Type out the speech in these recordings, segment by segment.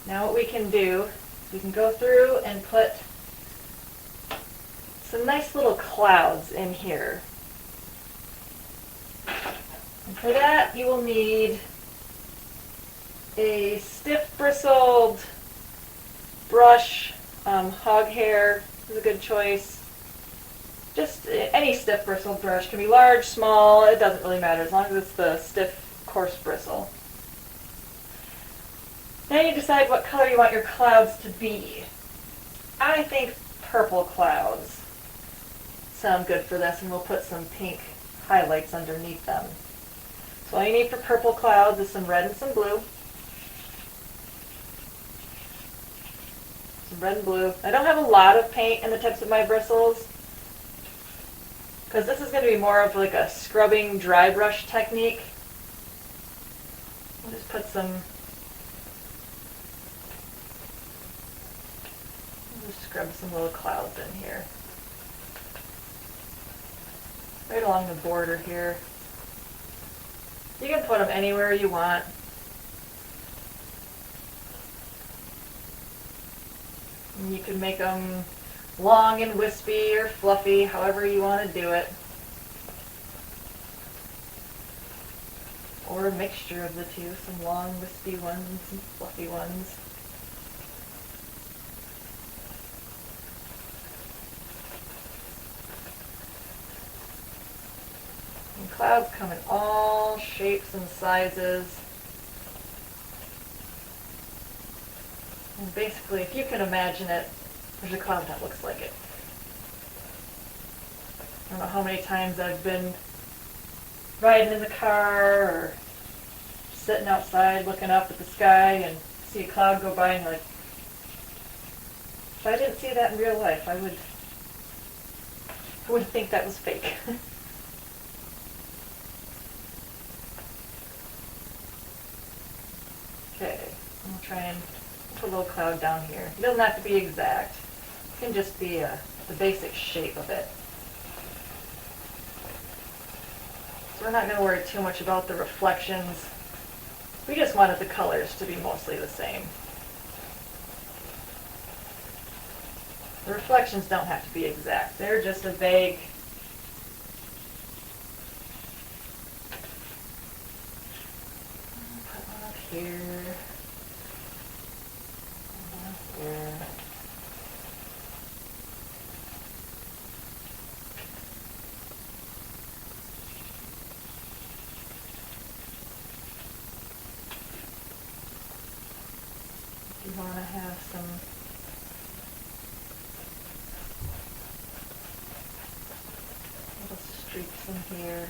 Now what we can do, we can go through and put some nice little clouds in here. And for that you will need a stiff bristled brush. Hog hair is a good choice. Just any stiff bristled brush. Can be large, small, it doesn't really matter as long as it's the stiff, coarse bristle. Now you decide what color you want your clouds to be. I think purple clouds sound good for this, and we'll put some pink highlights underneath them. So all you need for purple clouds is some red and some blue. Some red and blue. I don't have a lot of paint in the tips of my bristles because this is going to be more of like a scrubbing dry brush technique. I'll just put some, just scrub some little clouds in here. Right along the border here. You can put them anywhere you want. And you can make them long and wispy or fluffy, however you want to do it. Or a mixture of the two, some long wispy ones and some fluffy ones. And clouds come in all shapes and sizes. And basically, if you can imagine it, there's a cloud that looks like it. I don't know how many times I've been riding in the car or sitting outside looking up at the sky and see a cloud go by and you're like, if I didn't see that in real life, I would think that was fake. Okay, I'm going to try and put a little cloud down here. It doesn't have to be exact. It can just be the basic shape of it. So we're not going to worry too much about the reflections. We just wanted the colors to be mostly the same. The reflections don't have to be exact. They're just a vague. Put one up here. One up here. You want to have some little streaks in here.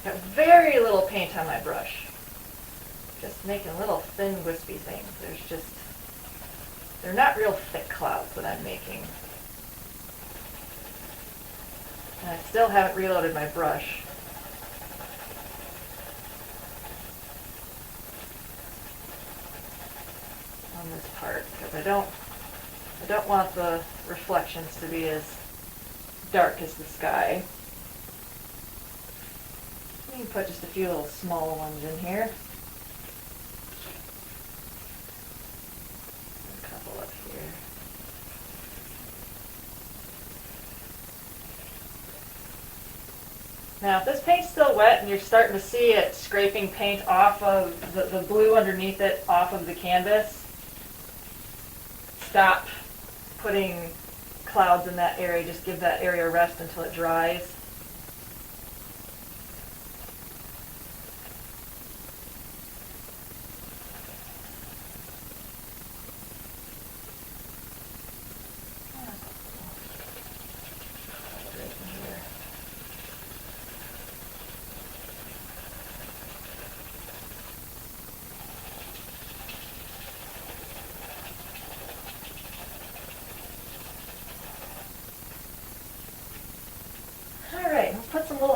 Got very little paint on my brush. Just making little thin wispy things. They're not real thick clouds that I'm making. And I still haven't reloaded my brush. On this part, because I don't want the reflections to be as dark as the sky. You can put just a few little small ones in here. Now, if this paint's still wet and you're starting to see it scraping paint off of the blue underneath it, off of the canvas, stop putting clouds in that area. Just give that area a rest until it dries.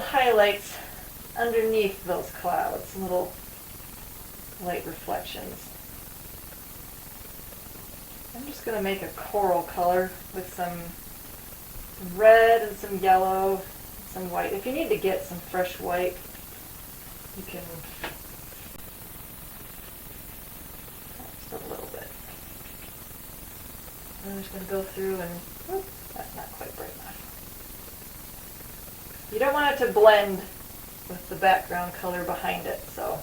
highlights underneath those clouds, little light reflections. I'm just going to make a coral color with some red and some yellow, some white. If you need to get some fresh white, you can just a little bit. I'm just going to go through and, whoop, that's not quite bright enough. You don't want it to blend with the background color behind it, so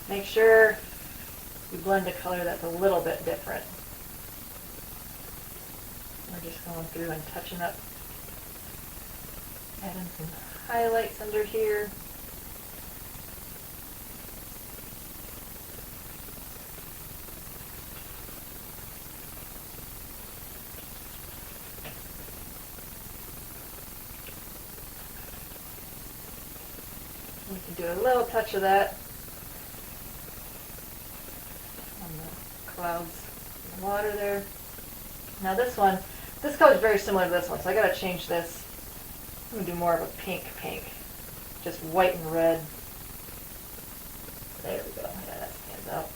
make sure you blend a color that's a little bit different. We're just going through and touching up, adding some highlights under here. We can do a little touch of that on the clouds and the water there. Now this color is very similar to this one, so I got to change this. I'm going to do more of a pink, just white and red. There we go. Yeah, that stands out.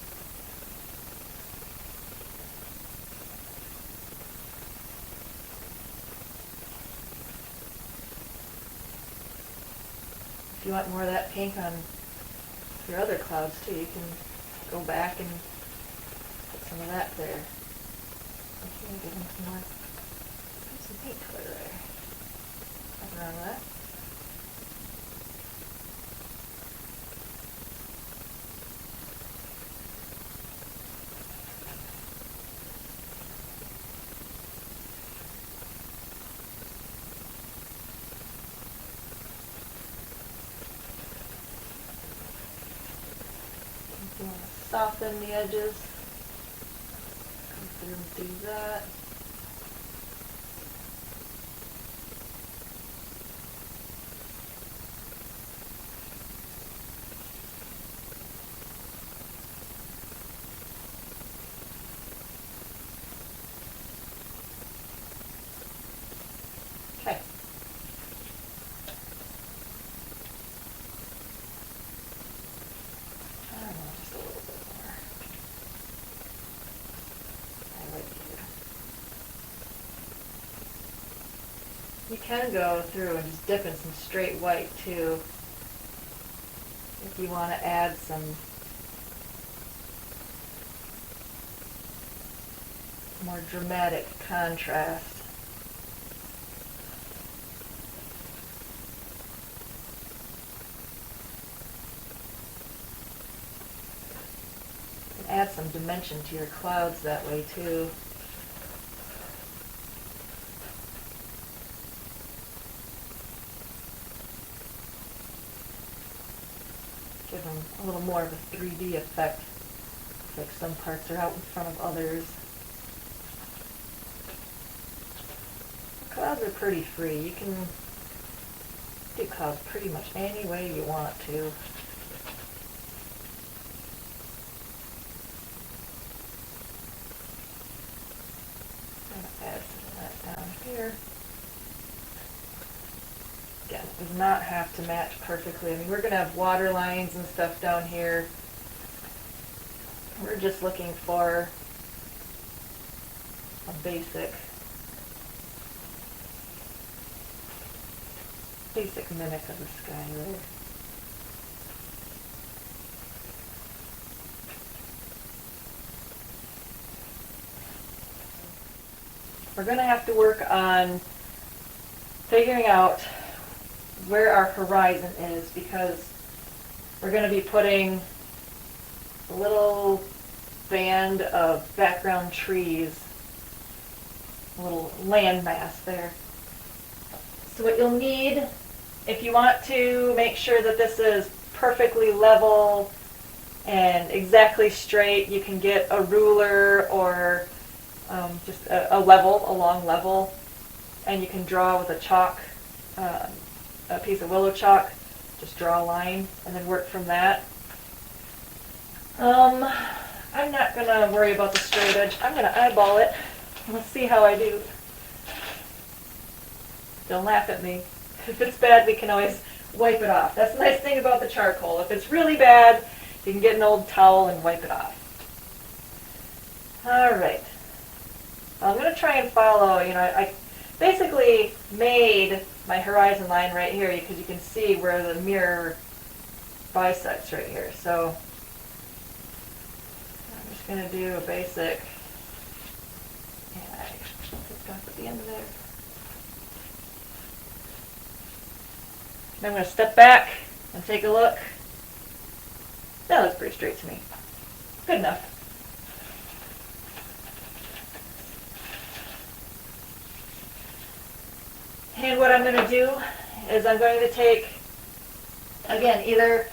If you want more of that pink on your other clouds too, you can go back and put some of that there. Okay, give them some pink color there. Nothing wrong with that. If you want to soften the edges, come through and do that. Okay. I don't know, just a little bit more. I like here. You can go through and just dip in some straight white too, if you want to add some more dramatic contrast. Add some dimension to your clouds that way too. Give them a little more of a 3D effect. It's like some parts are out in front of others. The clouds are pretty free. You can do clouds pretty much any way you want to. Add some of that down here. Again, it does not have to match perfectly. I mean, we're going to have water lines and stuff down here. We're just looking for a basic mimic of the sky there. We're going to have to work on figuring out where our horizon is, because we're going to be putting a little band of background trees, a little landmass there. So what you'll need, if you want to make sure that this is perfectly level and exactly straight, you can get a ruler or just a long level, and you can draw with a chalk, a piece of willow chalk, just draw a line and then work from that. I'm not going to worry about the straight edge. I'm going to eyeball it. Let's see how I do. Don't laugh at me. If it's bad, we can always wipe it off. That's the nice thing about the charcoal. If it's really bad, you can get an old towel and wipe it off. All right. I'm going to try and follow, I basically made my horizon line right here because you can see where the mirror bisects right here. So I'm just going to do a basic, and I picked up at the end of there. And I'm going to step back and take a look. That looks pretty straight to me. Good enough. And what I'm going to do is I'm going to take, again, either,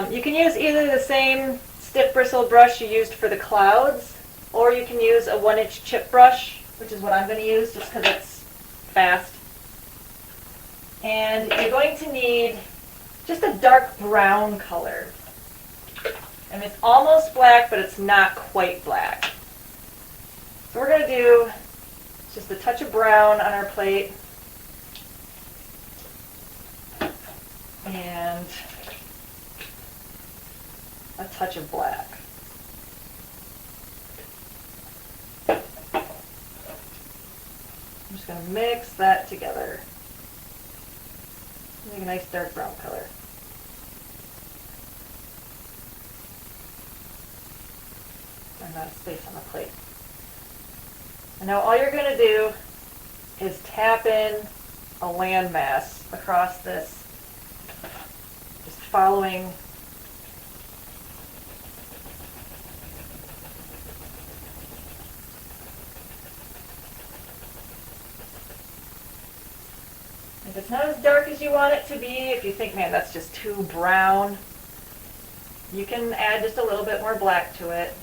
you can use either the same stiff bristle brush you used for the clouds, or you can use a 1-inch chip brush, which is what I'm going to use just because it's fast. And you're going to need just a dark brown color. And it's almost black, but it's not quite black. So we're going to do just a touch of brown on our plate. And a touch of black. I'm just going to mix that together. Make a nice dark brown color. I'm out of space on the plate. And now all you're going to do is tap in a landmass across this, just following if it's not as dark as you want it to be, if you think, man, that's just too brown, you can add just a little bit more black to it.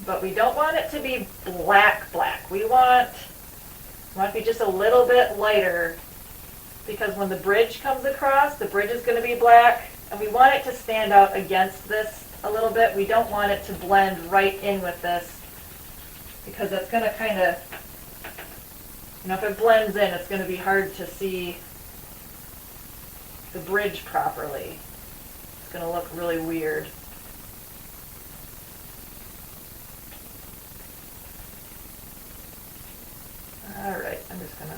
But we don't want it to be black black. We want it to be just a little bit lighter, because when the bridge comes across, the bridge is going to be black, and we want it to stand out against this a little bit. We don't want it to blend right in with this, because it's going to kind of, if it blends in, it's going to be hard to see the bridge properly. It's going to look really weird. All right, I'm just going to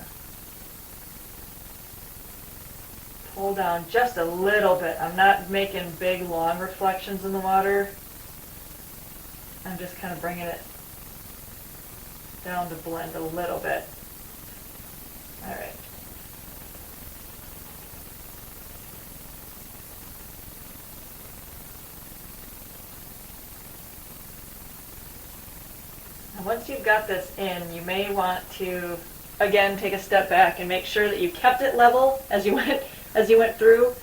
pull down just a little bit. I'm not making big, long reflections in the water. I'm just kind of bringing it down to blend a little bit. All right. Now once you've got this in, you may want to, again, take a step back and make sure that you kept it level as you went through.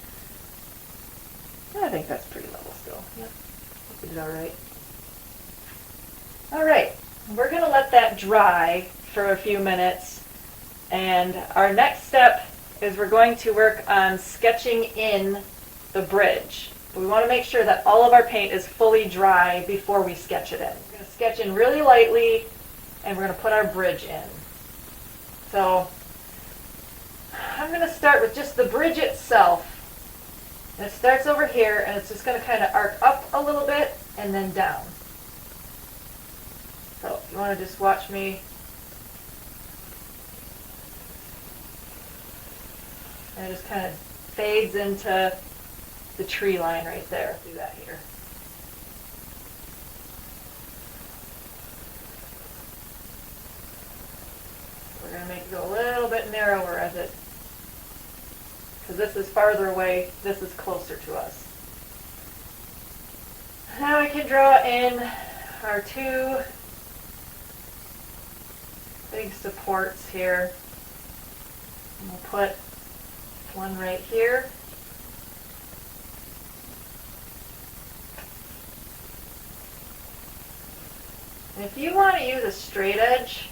I think that's pretty level still. Yep, we did all right. All right, we're going to let that dry for a few minutes. And our next step is we're going to work on sketching in the bridge. We want to make sure that all of our paint is fully dry before we sketch it in. We're going to sketch in really lightly, and we're going to put our bridge in. So I'm going to start with just the bridge itself. And it starts over here, and it's just going to kind of arc up a little bit and then down. So if you want to just watch me. And it just kind of fades into the tree line right there. Do that here. We're going to make it go a little bit narrower as it, because this is farther away, this is closer to us. Now we can draw in our two big supports here. And we'll put one right here. And if you want to use a straight edge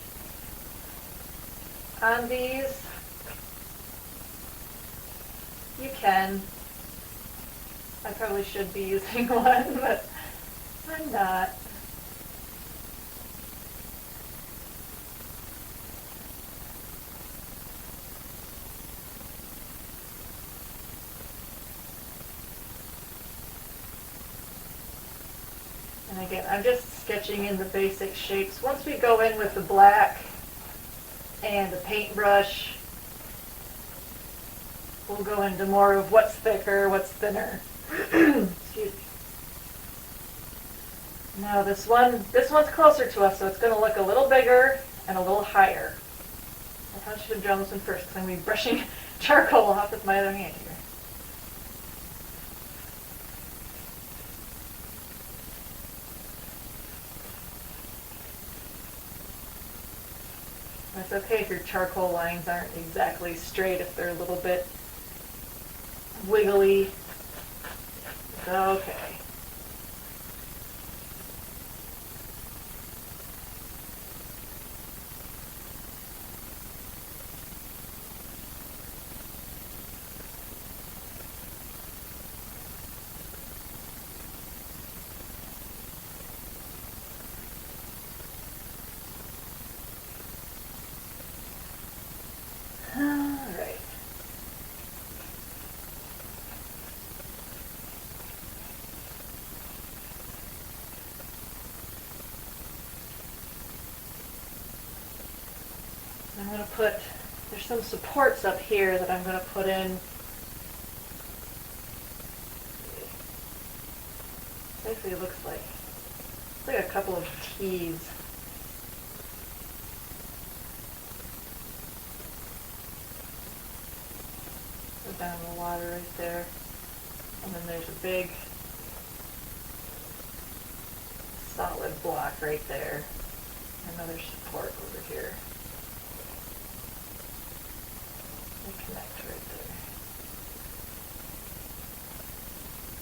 on these, you can. I probably should be using one, but I'm not. And again, I'm just sketching in the basic shapes. Once we go in with the black and the paintbrush, we'll go into more of what's thicker, what's thinner. Excuse me. Now this one's closer to us, so it's going to look a little bigger and a little higher. I probably should have drawn this one first because I'm going to be brushing charcoal off with my other hand here. It's okay if your charcoal lines aren't exactly straight, if they're a little bit wiggly. It's okay. Alright. I'm going to put, there's some supports up here that I'm going to put in. Basically it looks like a couple of T's. Go down in the water right there. And then there's a big solid block right there. Another support over here. They connect right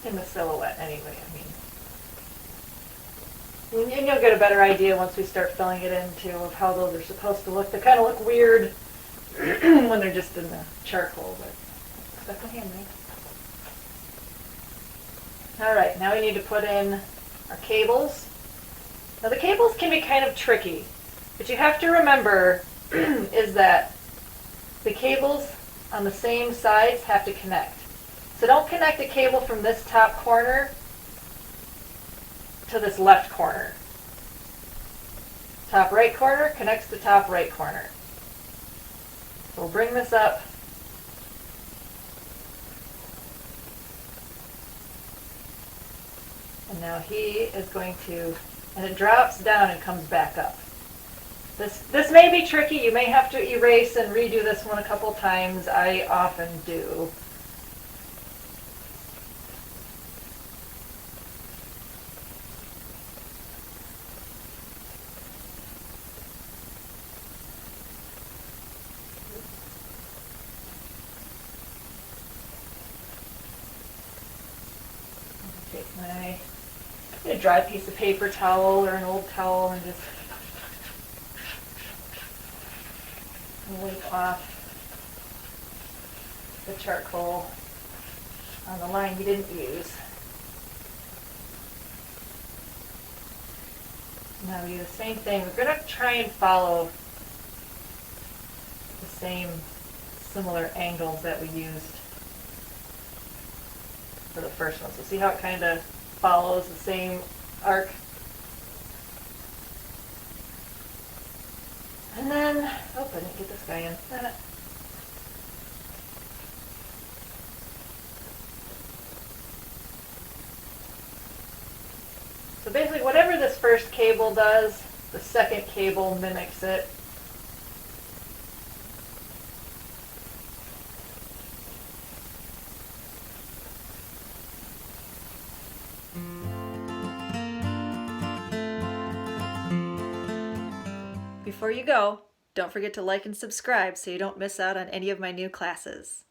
there. In the silhouette anyway, I mean. And you'll get a better idea once we start filling it in too of how those are supposed to look. They kind of look weird when they're just in the charcoal, but stuck my hand there. Alright, now we need to put in our cables. Now the cables can be kind of tricky, but you have to remember is that the cables on the same sides have to connect. So don't connect the cable from this top corner to this left corner. Top right corner connects to top right corner. So we'll bring this up. And now he is going to, and it drops down and comes back up. This may be tricky. You may have to erase and redo this one a couple times. I often do. Take my a dry piece of paper towel or an old towel and just wipe off the charcoal on the line you didn't use. Now we do the same thing. We're going to try and follow the same similar angles that we used for the first one. So see how it kind of follows the same arc. And then, oh, I didn't get this guy in. So basically whatever this first cable does, the second cable mimics it. Before you go, don't forget to like and subscribe so you don't miss out on any of my new classes.